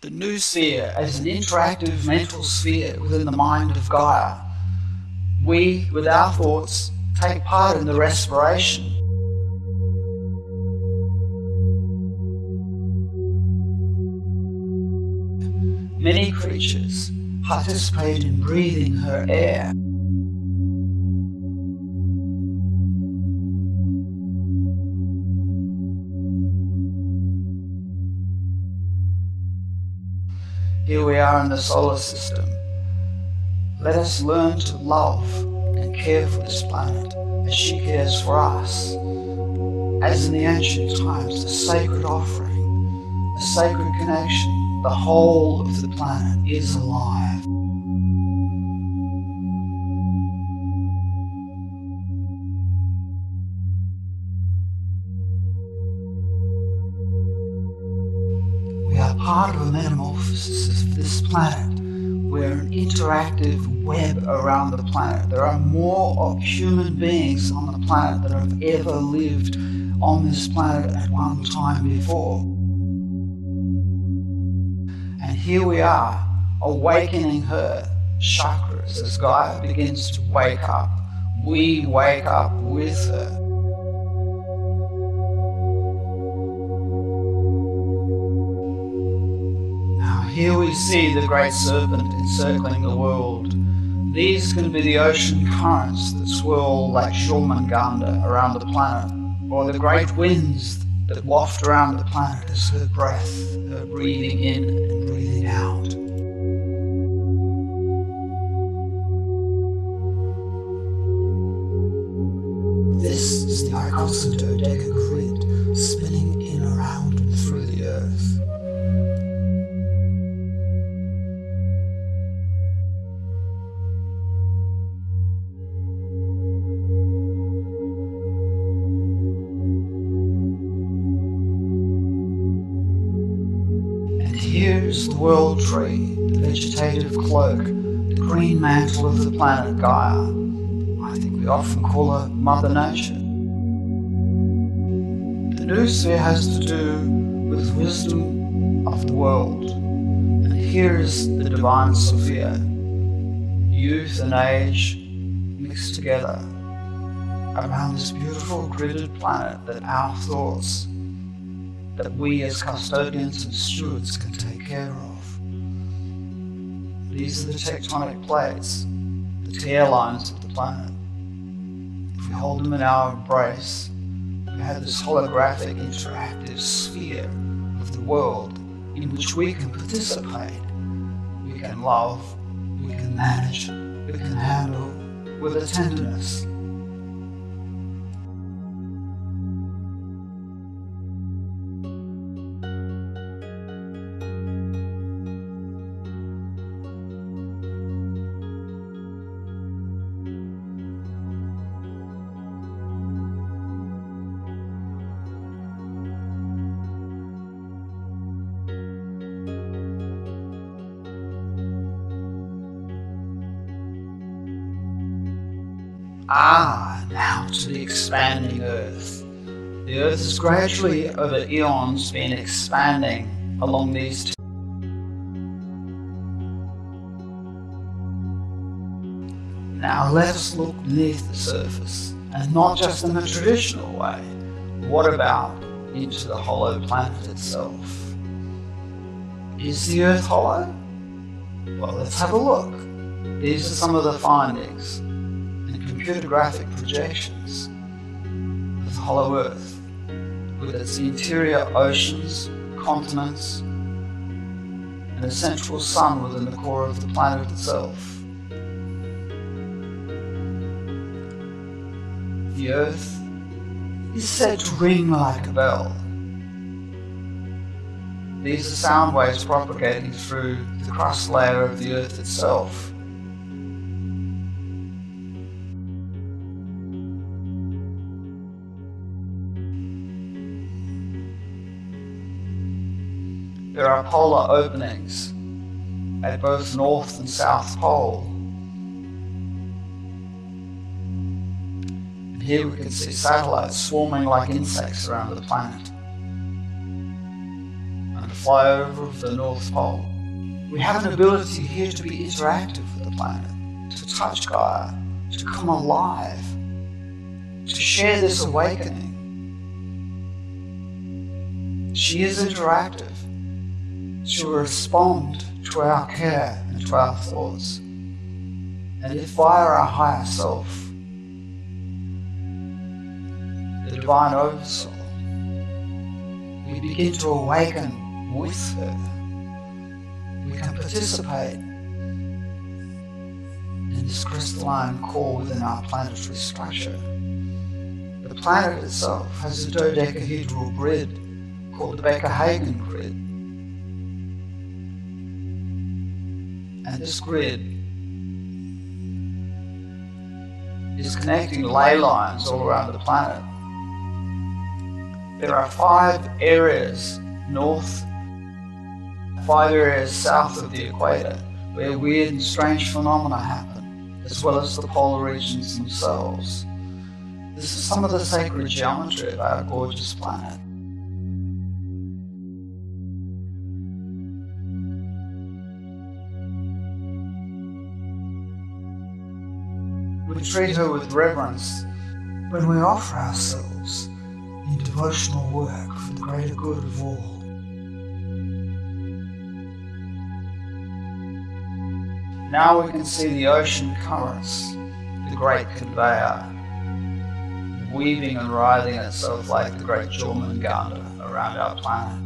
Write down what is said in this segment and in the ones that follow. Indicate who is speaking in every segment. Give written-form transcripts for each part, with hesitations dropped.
Speaker 1: The new sphere as an interactive mental sphere within the mind of Gaia. We, with our thoughts, take part in the respiration. Many creatures participate in breathing her air. Here we are in the solar system. Let us learn to love and care for this planet as she cares for us. As in the ancient times, a sacred offering, a sacred connection, the whole of the planet is alive. We are part of a metamorphosis of this planet. We're an interactive web around the planet. There are more human beings on the planet than have ever lived on this planet at one time before. And here we are, awakening her chakras as Gaia begins to wake up. We wake up with her. Here we see the great serpent encircling the world. These can be the ocean currents that swirl like Jormungandr around the planet, or the great winds that waft around the planet as her breath, her breathing in and breathing out. This is the icosahedrodeca grid spinning in, around and through the Earth. Here is the world tree, the vegetative cloak, the green mantle of the planet Gaia. I think we often call her Mother Nature. The new sphere has to do with wisdom of the world. And here is the divine Sophia, youth and age mixed together around this beautiful gridded planet that our thoughts, that we as custodians and stewards can take care of. These are the tectonic plates, the tear lines of the planet. If we hold them in our embrace, we have this holographic, interactive sphere of the world in which we can participate. We can love, we can manage, we can handle with a tenderness. Now to the expanding Earth. The Earth has gradually, over eons, been expanding along these two. Now let us look beneath the surface, and not just in the traditional way. What about into the hollow planet itself? Is the Earth hollow? Well, let's have a look. These are some of the findings and computer graphic projections of the hollow Earth, with its interior oceans, continents, and a central sun within the core of the planet itself. The Earth is said to ring like a bell. These are sound waves propagating through the crust layer of the Earth itself. There are polar openings at both North and South Pole. And here we can see satellites swarming like insects around the planet. And flyover of the North Pole. We have an ability here to be interactive with the planet, to touch Gaia, to come alive, to share this awakening. She is interactive. She will respond to our care and to our thoughts. And if via our higher self, the divine oversoul, we begin to awaken with her, we can participate in this crystalline core within our planetary structure. The planet itself has a dodecahedral grid called the Becker-Hagen grid. And this grid is connecting ley lines all around the planet. There are 5 areas north, 5 areas south of the equator where weird and strange phenomena happen, as well as the polar regions themselves. This is some of the sacred geometry of our gorgeous planet. We treat her with reverence when we offer ourselves in devotional work for the greater good of all. Now we can see the ocean currents, the great conveyor, weaving and writhing itself like the great Jormungandr around our planet.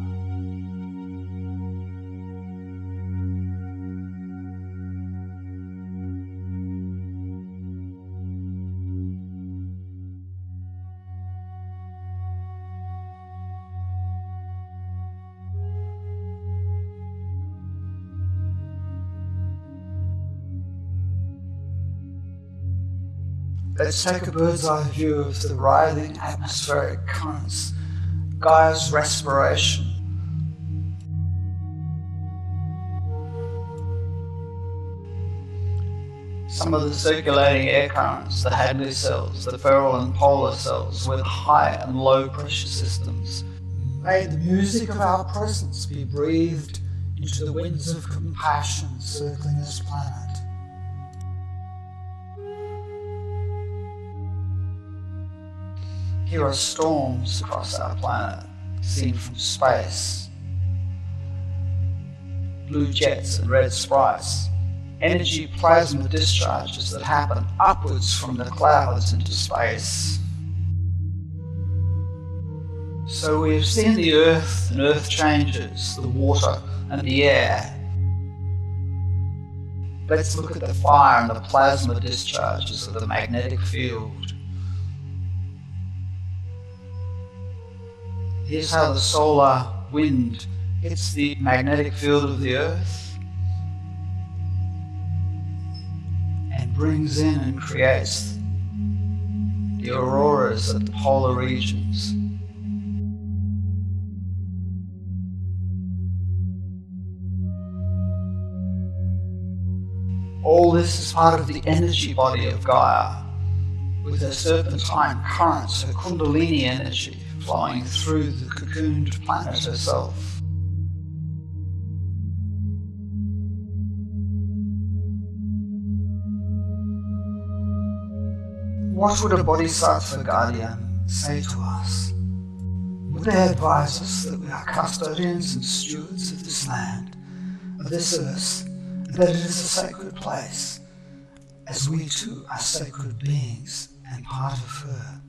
Speaker 1: Let's take a bird's eye view of the writhing atmospheric currents, Gaia's respiration. Some of the circulating air currents, the Hadley cells, the feral and polar cells with high and low pressure systems. May the music of our presence be breathed into the winds of compassion circling this planet. Here are storms across our planet, seen from space. Blue jets and red sprites, energy plasma discharges that happen upwards from the clouds into space. So we have seen the earth and earth changes, the water and the air. Let's look at the fire and the plasma discharges of the magnetic field. Here's how the solar wind hits the magnetic field of the earth and brings in and creates the auroras at the polar regions. All this is part of the energy body of Gaia, with her serpentine currents, her kundalini energy, flowing through the cocooned planet herself. What would a Bodhisattva guardian say to us? Would they advise us that we are custodians and stewards of this land, of this earth, and that it is a sacred place, as we too are sacred beings and part of her?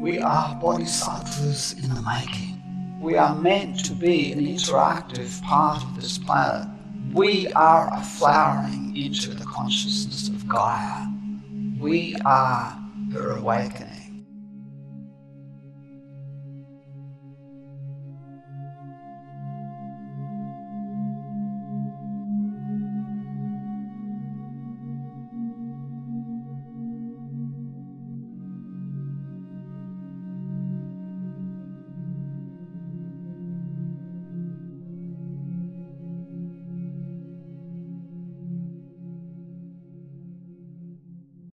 Speaker 1: We are bodhisattvas in the making. We are meant to be an interactive part of this planet. We are a flowering into the consciousness of Gaia. We are her awakening.